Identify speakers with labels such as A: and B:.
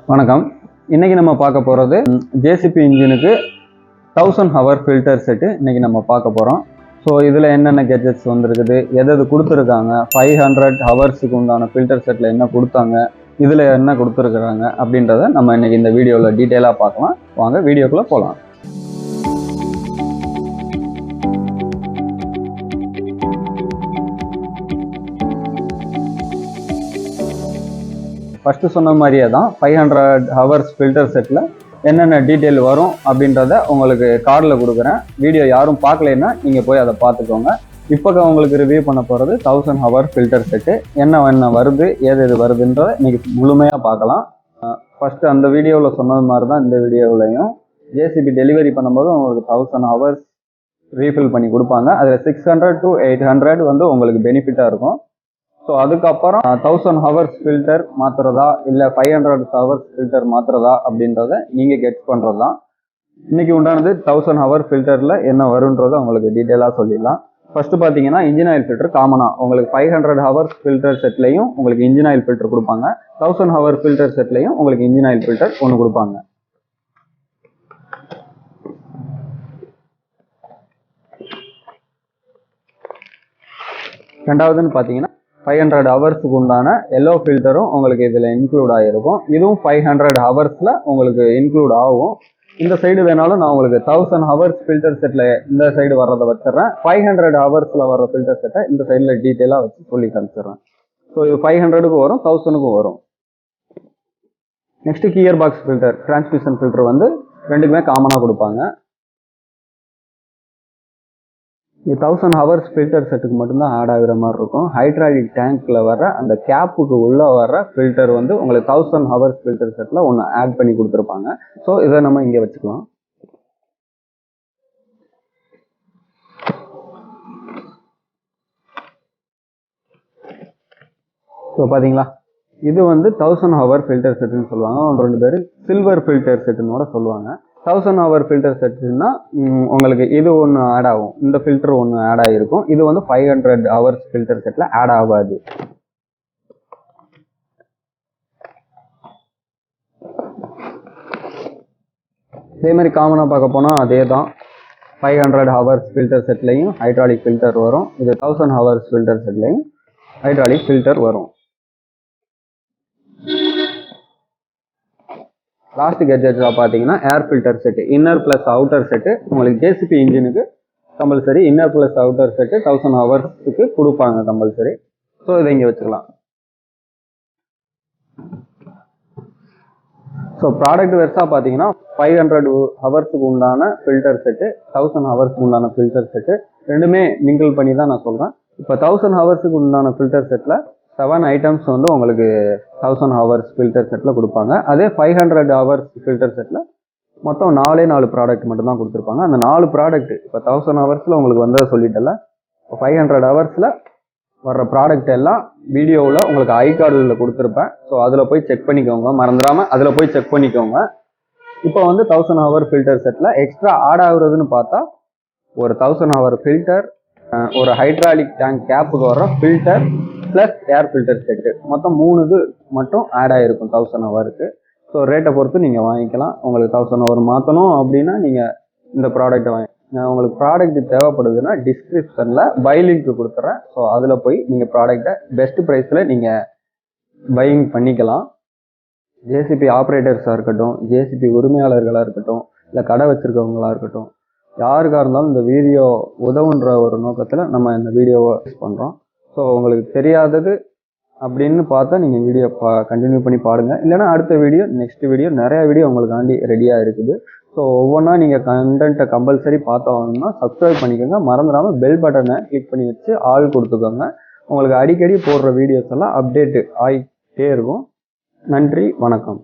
A: வணக்கம். இன்னைக்கு நம்ம பார்க்க போகிறது JCB இன்ஜினுக்கு 1000 ஹவர் ஃபில்டர் செட்டு இன்னைக்கு நம்ம பார்க்க போகிறோம். ஸோ இதில் என்னென்ன கெட்ஜெட்ஸ் வந்துருக்குது, எது கொடுத்துருக்காங்க, 500 ஹவர்ஸுக்கு உண்டான ஃபில்டர் செட்டில் என்ன கொடுத்தாங்க, இதில் என்ன கொடுத்துருக்குறாங்க அப்படின்றத நம்ம இன்னைக்கு இந்த வீடியோவில் டீட்டெயிலாக பார்க்கலாம். வாங்க வீடியோக்குள்ளே போகலாம். ஃபஸ்ட்டு சொன்ன மாதிரியே தான் 500 ஹவர்ஸ் ஃபில்டர் செட்டில் என்னென்ன டீட்டெயில் வரும் அப்படின்றத உங்களுக்கு கார்டில் கொடுக்குறேன். வீடியோ யாரும் பார்க்கலைன்னா நீங்கள் போய் அதை பார்த்துக்கோங்க. இப்போ உங்களுக்கு ரிவ்யூ பண்ண போகிறது 1000 ஹவர் ஃபில்டர் செட்டு. என்ன வருது, எது வருதுன்றதை இன்றைக்கி முழுமையாக பார்க்கலாம். ஃபஸ்ட்டு அந்த வீடியோவில் சொன்னது மாதிரி தான் இந்த வீடியோவிலையும் JCB டெலிவரி பண்ணும்போது உங்களுக்கு 1000 ஹவர்ஸ் ரீஃபில் பண்ணி கொடுப்பாங்க. அதில் 600 to 800 வந்து உங்களுக்கு பெனிஃபிட்டாக இருக்கும். ஸோ அதுக்கப்புறம் 1000 ஹவர்ஸ் ஃபில்டர் மாற்றுறதா இல்லை 500 ஹவர்ஸ் ஃபில்டர் மாற்றுறதா அப்படின்றத நீங்கள் கெட்ஸ் பண்ணுறது தான். இன்றைக்கி உண்டானது 1000 ஹவர் ஃபில்டரில் என்ன வருன்றதை உங்களுக்கு டீட்டெயிலாக சொல்லிடலாம். ஃபஸ்ட்டு பார்த்தீங்கன்னா இன்ஜின் ஆயில் ஃபில்டர் காமனாக உங்களுக்கு 500 ஹவர்ஸ் ஃபில்டர் செட்லையும் உங்களுக்கு இன்ஜின் ஆயில் ஃபில்டர் கொடுப்பாங்க. 1000 ஹவர் ஃபில்டர் செட்லையும் உங்களுக்கு இன்ஜின் ஆயில் ஃபில்டர் ஒன்று கொடுப்பாங்க. ரெண்டாவதுன்னு பார்த்தீங்கன்னா 500 ஹவர்ஸுக்கு உண்டான எல்லோ ஃபில்டரும் உங்களுக்கு இதில் இன்க்ளூட் ஆகிருக்கும். இதுவும் 500 ஹவர்ஸில் உங்களுக்கு இன்க்ளூட் ஆகும். இந்த சைடு வேணாலும் நான் உங்களுக்கு 1000 ஹவர்ஸ் ஃபில்டர் செட்டில் இந்த சைடு வர்றதை வச்சிடறேன். 500 ஹவர்ஸில் வர்ற ஃபில்டர் செட்டை இந்த சைடில் டீட்டெயிலாக வச்சு சொல்லி காமிச்சிடுறேன். ஸோ இது 500க்கு வரும், 1000க்கும் வரும். Next gear box filter, transmission filter வந்து ரெண்டுக்குமே காமனாக கொடுப்பாங்க. இது 1000 ஹவர்ஸ் ஃபில்டர் செட்டுக்கு மட்டும்தான் ஆட் ஆகிற மாதிரி இருக்கும். ஹைட்ராலிக் டேங்க்கில் வர அந்த கேப்புக்கு உள்ளே வர ஃபில்டர் வந்து உங்களுக்கு 1000 ஹவர்ஸ் ஃபில்டர் செட்டில் ஒன்று ஆட் பண்ணி கொடுத்துருப்பாங்க. ஸோ இதை நம்ம இங்கே வச்சுக்கலாம். ஸோ பார்த்தீங்களா, இது வந்து 1000 ஹவர் ஃபில்டர் செட்டுன்னு சொல்லுவாங்க. ஒன்று ரெண்டு பேர் சில்வர் ஃபில்டர் செட்டுன்னு கூட சொல்லுவாங்க. 1000 ஹவர் ஃபில்டர் செட்டுன்னா உங்களுக்கு இது ஒன்று ஆட் ஆகும், இந்த ஃபில்டர் ஒன்று ஆட் ஆகிருக்கும். இது வந்து 500 ஹவர்ஸ் ஃபில்டர் செட்டில் ஆட் ஆகாது. இதே மாதிரி காமனாக பார்க்க போனால் அதே தான். 500 ஹவர்ஸ் ஃபில்டர் செட்லையும் ஹைட்ராலிக் ஃபில்டர் வரும். இது 1000 ஹவர்ஸ் ஃபில்டர் செட்லையும் ஹைட்ராலிக் ஃபில்டர் வரும். லாஸ்ட் கெட்ஜெட்ஸாக பார்த்தீங்கன்னா air filter set, inner plus outer set உங்களுக்கு JCB இன்ஜினுக்கு compulsory. Inner plus outer set 1000 ஹவர்ஸுக்கு கொடுப்பாங்க கம்பல்சரி. ஸோ இதை இங்கே வச்சுக்கலாம். ஸோ ப்ராடக்ட் வெர்ஸாக பார்த்தீங்கன்னா 500 ஹவர்ஸுக்கு உண்டான ஃபில்டர் செட்டு, 1000 ஹவர்ஸுக்கு உண்டான ஃபில்டர் செட்டு ரெண்டுமே மிங்கிள் பண்ணி தான் நான் சொல்கிறேன். இப்போ 1000 ஹவர்ஸுக்கு உண்டான ஃபில்டர் செட்டில் 7 ஐட்டம்ஸ் வந்து உங்களுக்கு 1000 ஹவர்ஸ் ஃபில்டர் செட்டில் கொடுப்பாங்க. அதே 500 ஹவர்ஸ் ஃபில்டர் செட்டில் மொத்தம் 4 ப்ராடக்ட் மட்டும்தான் கொடுத்துருப்பாங்க. அந்த 4 ப்ராடக்ட் இப்போ 1000 ஹவர்ஸில் உங்களுக்கு வந்ததை சொல்லிட்டல, இப்போ 500 ஹவர்ஸில் வர்ற ப்ராடக்ட் எல்லாம் வீடியோவில் உங்களுக்கு ஐ கார்டில் கொடுத்துருப்பேன். ஸோ அதில் போய் செக் பண்ணிக்கோங்க, மறந்துடாமல் அதில் போய் செக் பண்ணிக்கோங்க. இப்போ வந்து 1000 ஹவர் ஃபில்டர் செட்டில் எக்ஸ்ட்ரா ஆட் ஆகுறதுன்னு பார்த்தா ஒரு 1000 ஹவர் ஃபில்டர், ஒரு ஹைட்ராலிக் டேங்க் கேப்புக்கு வர்ற filter plus air filter set, மொத்தம் 3 இது மட்டும் ஆட் ஆகிருக்கும் 1000 ஹவருக்கு. ஸோ ரேட்டை பொறுத்து நீங்கள் வாங்கிக்கலாம். உங்களுக்கு 1000 ஹவர் மாற்றணும் அப்படின்னா நீங்கள் இந்த ப்ராடக்ட்டை உங்களுக்கு ப்ராடக்ட் தேவைப்படுதுன்னா டிஸ்கிரிப்ஷனில் பை லிங்க் கொடுத்துட்றேன். ஸோ அதில் போய் நீங்கள் ப்ராடக்டை பெஸ்ட் ப்ரைஸில் நீங்கள் பையிங் பண்ணிக்கலாம். JCB ஆப்ரேட்டர்ஸாக இருக்கட்டும், JCB உரிமையாளர்களாக இருக்கட்டும், இல்லை கடை வச்சுருக்கவங்களாக இருக்கட்டும், யாருக்காக இருந்தாலும் இந்த வீடியோ உதவுன்ற ஒரு நோக்கத்தில் நம்ம இந்த வீடியோவை யூஸ் பண்ணுறோம். ஸோ உங்களுக்கு தெரியாதது அப்படின்னு பார்த்தா நீங்கள் வீடியோ கண்டினியூ பண்ணி பாருங்கள். இல்லைனா அடுத்த வீடியோ, நெக்ஸ்ட் வீடியோ, நிறையா வீடியோ உங்களுக்காண்டி ரெடியாக இருக்குது. ஸோ ஒவ்வொன்றா நீங்கள் கண்டென்ட்டை கம்பல்சரி பார்த்தோம்னா சப்ஸ்கிரைப் பண்ணிக்கோங்க. மறந்துடாமல் பெல் பட்டனை கிளிக் பண்ணி வச்சு ஆல் கொடுத்துக்கோங்க. உங்களுக்கு அடிக்கடி போடுற வீடியோஸ் எல்லாம் அப்டேட்டு ஆகிட்டே இருக்கும். நன்றி, வணக்கம்.